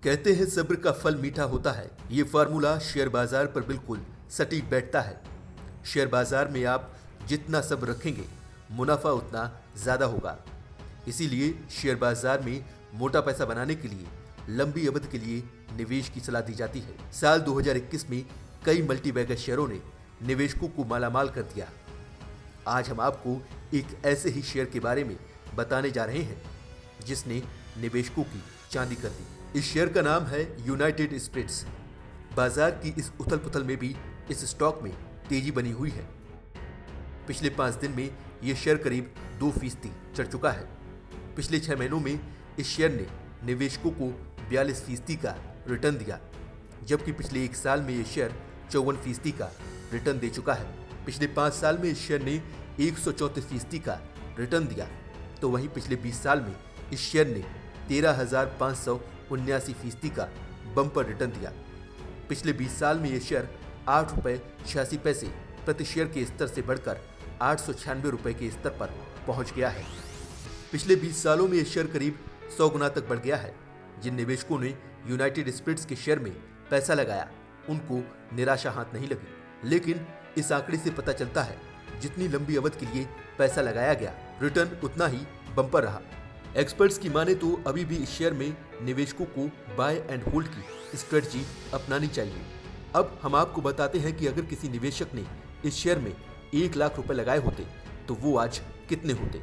कहते हैं सब्र का फल मीठा होता है। ये फार्मूला शेयर बाजार पर बिल्कुल सटीक बैठता है। शेयर बाजार में आप जितना सब्र रखेंगे मुनाफा उतना ज्यादा होगा। इसीलिए शेयर बाजार में मोटा पैसा बनाने के लिए लंबी अवधि के लिए निवेश की सलाह दी जाती है। साल 2021 में कई मल्टीबैगर शेयरों ने निवेशकों को मालामाल कर दिया। आज हम आपको एक ऐसे ही शेयर के बारे में बताने जा रहे हैं जिसने निवेशकों की चांदी कर दी। इस शेयर का नाम है यूनाइटेड स्पिरिट्स। बाजार की इस उथल पुथल में भी इस स्टॉक में तेजी बनी हुई है। पिछले 5 दिन में यह शेयर करीब 2% चढ़ चुका है। पिछले 6 महीनों में इस शेयर ने निवेशकों को 42% का रिटर्न दिया, जबकि पिछले 1 साल में यह शेयर 54% का रिटर्न दे चुका है। पिछले 5 साल में इस शेयर ने 134% का रिटर्न दिया, तो वहीं पिछले 20 साल में इस शेयर ने 13,579% का बम्पर रिटर्न दिया। पिछले 20 साल में यह शेयर ₹8.86 प्रति शेयर के स्तर से बढ़कर ₹896 के स्तर पर पहुंच गया है। पिछले 20 सालों में यह शेयर करीब 100 गुना तक बढ़ गया है। जिन निवेशकों ने यूनाइटेड स्पिरिट्स के शेयर में पैसा लगाया उनको निराशा हाथ नहीं लगी, लेकिन इस आंकड़े से पता चलता है जितनी लंबी अवधि के लिए पैसा लगाया गया रिटर्न उतना ही बम्पर रहा। एक्सपर्ट्स की माने तो अभी भी इस शेयर में निवेशकों को बाय एंड होल्ड की स्ट्रेटजी अपनानी चाहिए। अब हम आपको बताते हैं कि अगर किसी निवेशक ने इस शेयर में 1 लाख रुपए लगाए होते तो वो आज कितने होते।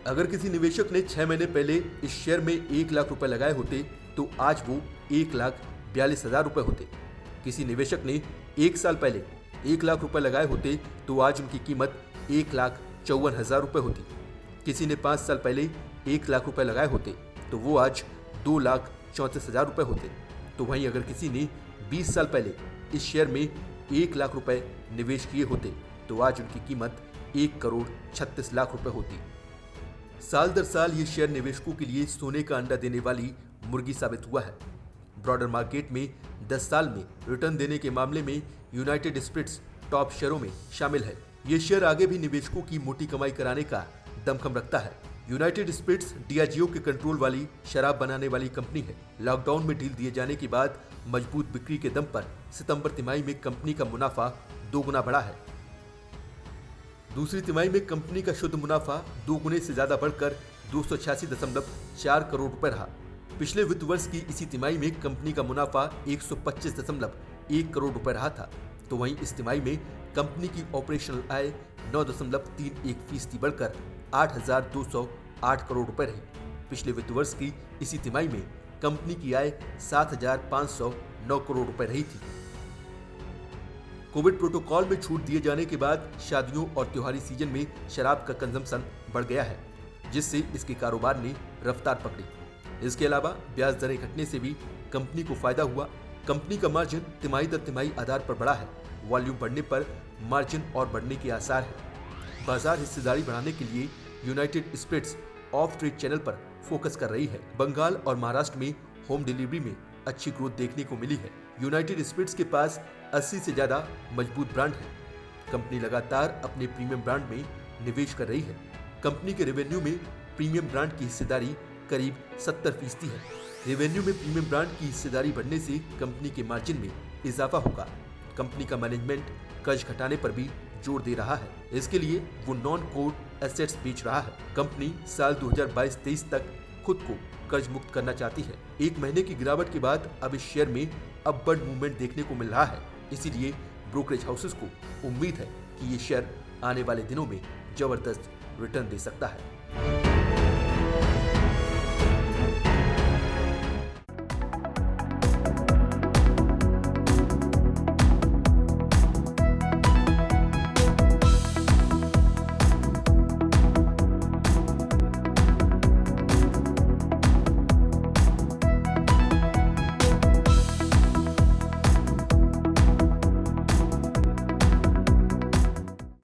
अगर किसी निवेशक ने 6 महीने पहले इस शेयर में 1 लाख रुपए लगाए होते तो आज वो 1,42,000 रुपए होते। किसी निवेशक ने 1 साल पहले 1 लाख रुपए लगाए होते तो आज उनकी कीमत 1,54,000 रुपए होती। किसी ने 5 साल पहले 1 लाख रुपए लगाए होते तो वो आज 2,34,000 रुपए होते। तो वहीं अगर किसी ने 20 साल पहले इस शेयर में 1 लाख रुपए निवेश किए होते तो आज उनकी कीमत 1,36,00,000 रुपए होती। साल दर साल ये शेयर निवेशकों के लिए सोने का अंडा देने वाली मुर्गी साबित हुआ है। ब्रॉडर मार्केट में 10 साल में रिटर्न देने के मामले में यूनाइटेड स्पिरिट्स टॉप शेयरों में शामिल है। ये शेयर आगे भी निवेशकों की मोटी कमाई कराने का दमखम रखता है। यूनाइटेड स्पिरिट्स डियाजियो के कंट्रोल वाली शराब बनाने वाली कंपनी है। लॉकडाउन में ढील दिए जाने के बाद मजबूत बिक्री के दम पर सितंबर तिमाही में कंपनी का मुनाफा 2 गुना बढ़ा है। दूसरी तिमाही में कंपनी का शुद्ध मुनाफा 2 गुने से ज्यादा बढ़कर 286.4 करोड़ रुपए रहा। पिछले वित्त वर्ष की इसी तिमाही में कंपनी का मुनाफा 125.1 करोड़ रुपए रहा था। तो वहीं इस तिमाही में कंपनी की ऑपरेशनल आय 9.31% बढ़कर 8,208 करोड़ रुपए रही। पिछले वित्त वर्ष की इसी तिमाही में कंपनी की आय 7,509 करोड़ रुपए रही थी। कोविड प्रोटोकॉल में छूट दिए जाने के बाद शादियों और त्योहारी सीजन में शराब का कंजम्पशन बढ़ गया है, जिससे इसके कारोबार ने रफ्तार पकड़ी। इसके अलावा ब्याज दरें घटने से भी कंपनी को फायदा हुआ। कंपनी का मार्जिन तिमाही दर तिमाही आधार पर बढ़ा है। वॉल्यूम बढ़ने पर मार्जिन और बढ़ने के आसार है। बाजार हिस्सेदारी बढ़ाने के लिए United Spirits off trade channel पर फोकस कर रही है। बंगाल और महाराष्ट्र में होम डिलीवरी में अच्छी ग्रोथ देखने को मिली है। यूनाइटेड स्पिरिट्स के पास 80 से ज्यादा मजबूत ब्रांड है। कंपनी लगातार अपने प्रीमियम ब्रांड में निवेश कर रही है। कंपनी के रेवेन्यू में प्रीमियम ब्रांड की हिस्सेदारी करीब 70% है। रेवेन्यू में प्रीमियम ब्रांड की हिस्सेदारी बढ़ने से कंपनी के मार्जिन में इजाफा होगा। कंपनी का मैनेजमेंट कर्ज घटाने पर भी जोर दे रहा है। इसके लिए वो नॉन कोर एसेट्स बेच रहा है। कंपनी साल 2022-23 तक खुद को कर्ज मुक्त करना चाहती है। 1 महीने की गिरावट के बाद अब इस शेयर में अपवर्ड मूवमेंट देखने को मिल रहा है। इसीलिए ब्रोकरेज हाउसेस को उम्मीद है कि ये शेयर आने वाले दिनों में जबरदस्त रिटर्न दे सकता है।